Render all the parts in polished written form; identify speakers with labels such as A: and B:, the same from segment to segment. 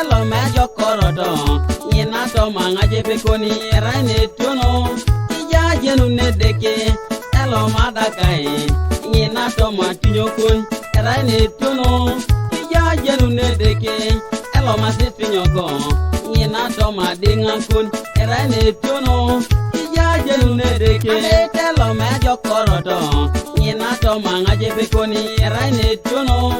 A: telo mejo korodo Yina to mangaje pekoni raine tuno Ija jenu nedeke telo madakai Yina to matinyokun raine tuno Ija jenu nedeke telo masisinyoko Yina to madingakun raine tuno Ija jenu nedeke telo mejo korodo Yina to mangaje pekoni raine tuno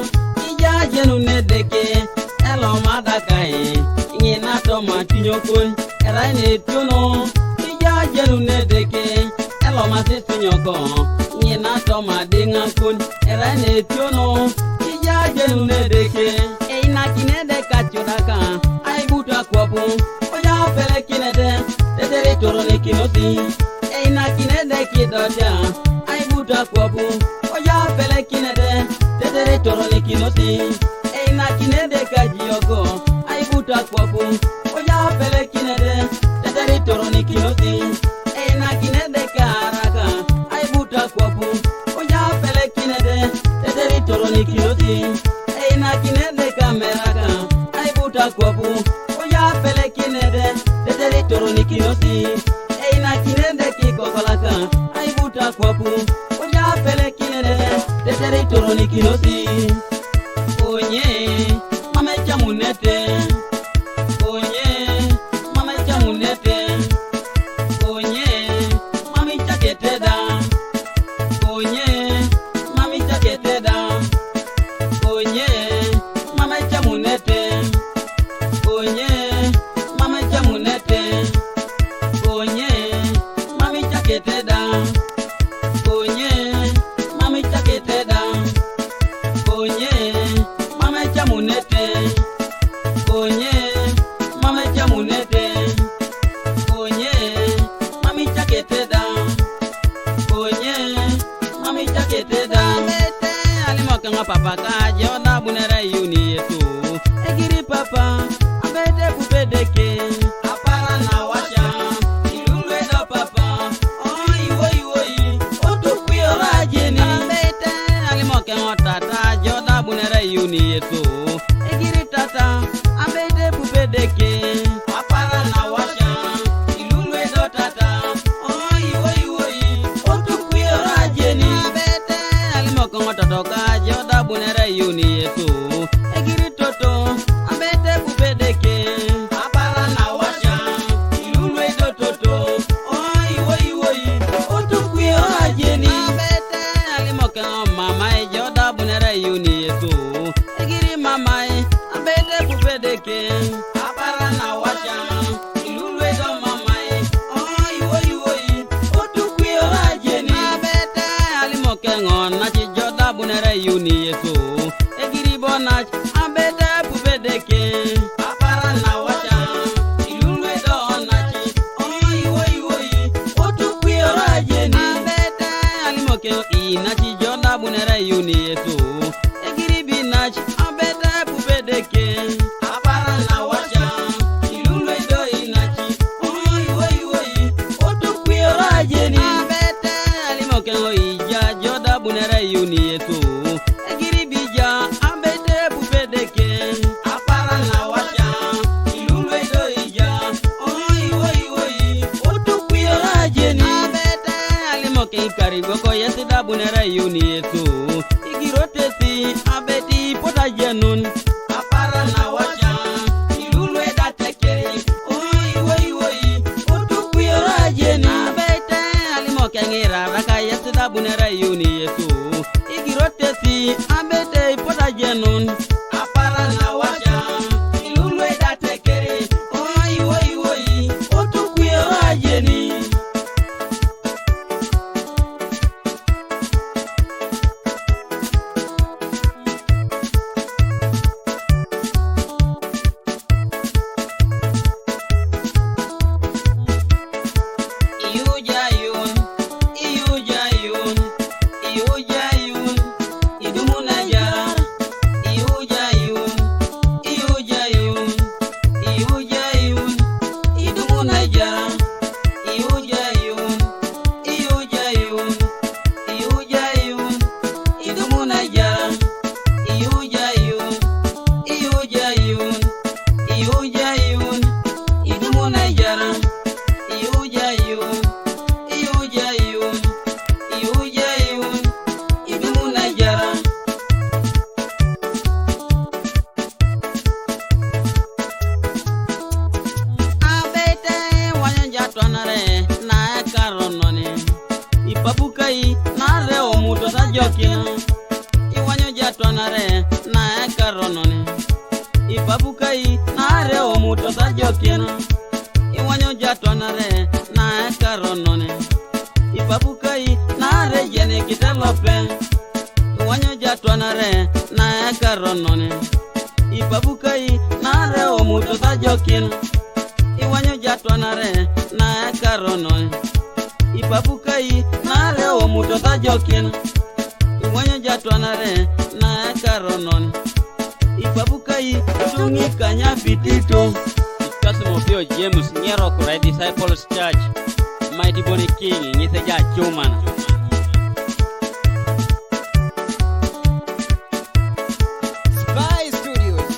A: Ija jenu nedeke telo madakai Yina to matinyokun raine tuno Ija jenu nedeke telo masisinyoko Yina to madingakun raine tuno Ija jenu nedeke Eina kinede kachudaka ai buta kwapu Oja pele kinede tetere toro ne kinosi Eina kinede kidoja ai buta kwapu Oja pele kinede tetere toro ne kinosi Eina kinede kajiogo ai buta kwapu Oja pele kinede tetere toro ne kinosi Eina kinede karaka ai buta kwapu Oja pele kinede tetere toro ne kinosi Eina kinede kameraka ai buta kwapu Oja pele kinede tetere toro ne kinosi Eina kinede kikokolaka ai buta kwapu Oja pele kinede tetere toro ne kinosi Onye mama chamunete Onye mama chamunete Onye mami chaketeda Onye mami chaketeda Onye mama chamunete Onye mama chamunete Onye mami chaketeda Onye mami chaketeda Onye mama chamunete Onye mama chamunete Onye mami chaketeda Onye mami chaketeda Mete alimoka nga papa kaje ona bunera yuni yetu Egiri papa abede kupedeke Apara na washa ilulwe do papa Oi woi woi otukuyo rajeni Mete alimoka nga tata jona bunera yuni yetu Egiri tata abede kupedeke Apara na washa ilulwe do tata Oi woi woi otukuyo rajeni Mete alimoka nga tata kaje ona bunera yuni yetu Egiri toto abede kupedeke Apara na washa ilulwe do toto Oi woi woi otukuyo rajeni Mete alimoka mama joda bunera yuni yetu Egiri mama abede kupedeke Apara na washa ilulwe do mama Oi woi woi otukuyo rajeni Mete alimoka ngona joda bunera yuni yetu Egiri bonach abede kupedeke Apara na washa ilulwe do nachi Oi woi woi otukuyo rajeni Mete alimoka inachi joda bunera yuni yetu Egiri binach abede kupedeke Apara na washa ilulwe do inachi Oi woi woi otukuyo rajeni Mete alimoka ija joda bunera yuni yetu Egiri bija abede kupedeke Apara na washa ilulwe do ija Oi woi woi otukuyo rajeni Mete alimoka ikarigoko yesida bunera yuni yetu Igirotesi abedi pota jenun Apara na washa ilulwe da tekeri Oi woi woi otukuyo rajeni Mete alimoka ngira raka yesida bunera yuni yetu Igirotesi abedi pota jenun Apara na washa ilulwe da tekeri Oi woi woi otukuyo rajeni kai nare omuto sa jokina iwanyo jatwanare na karonone ipapu kai nare jene kitalope iwanyo jatwanare na karonone ipapu kai nare omuto sa jokina iwanyo jatwanare na karonone ipapu kai nare omuto sa jokina iwanyo jatwanare na karonone ipapu kai tungi kanya bitito Kasumofio James Nyerok Right Disciples Church Mighty Bonny King Ngitheja Chumana
B: Spy Studios.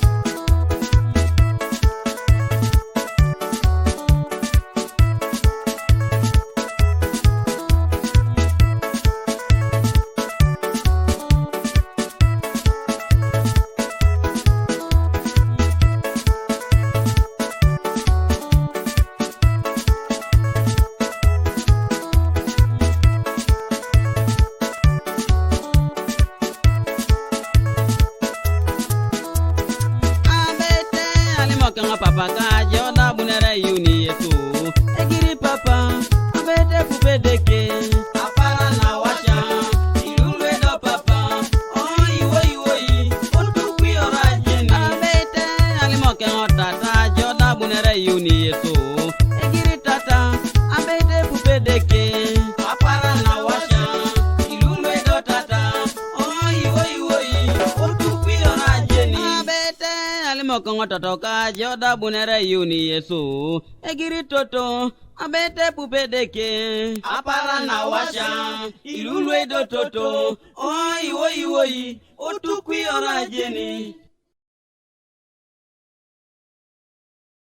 A: Kanga papa ka joda bunere yuni yesu egiri papa abete pupedeke apara na washa ilulwe do papa oi otu kwi orajeni abete alimo kanga tata joda bunere yuni yesu egiri tata abete pupedeke apara na washa ilulwe do tata oi otu kwi orajeni abete alimo kanga tata ka joda bunere yuni yesu egiri toto abete pupedeke apara na washa ilulwe do toto oi otukwi orajeni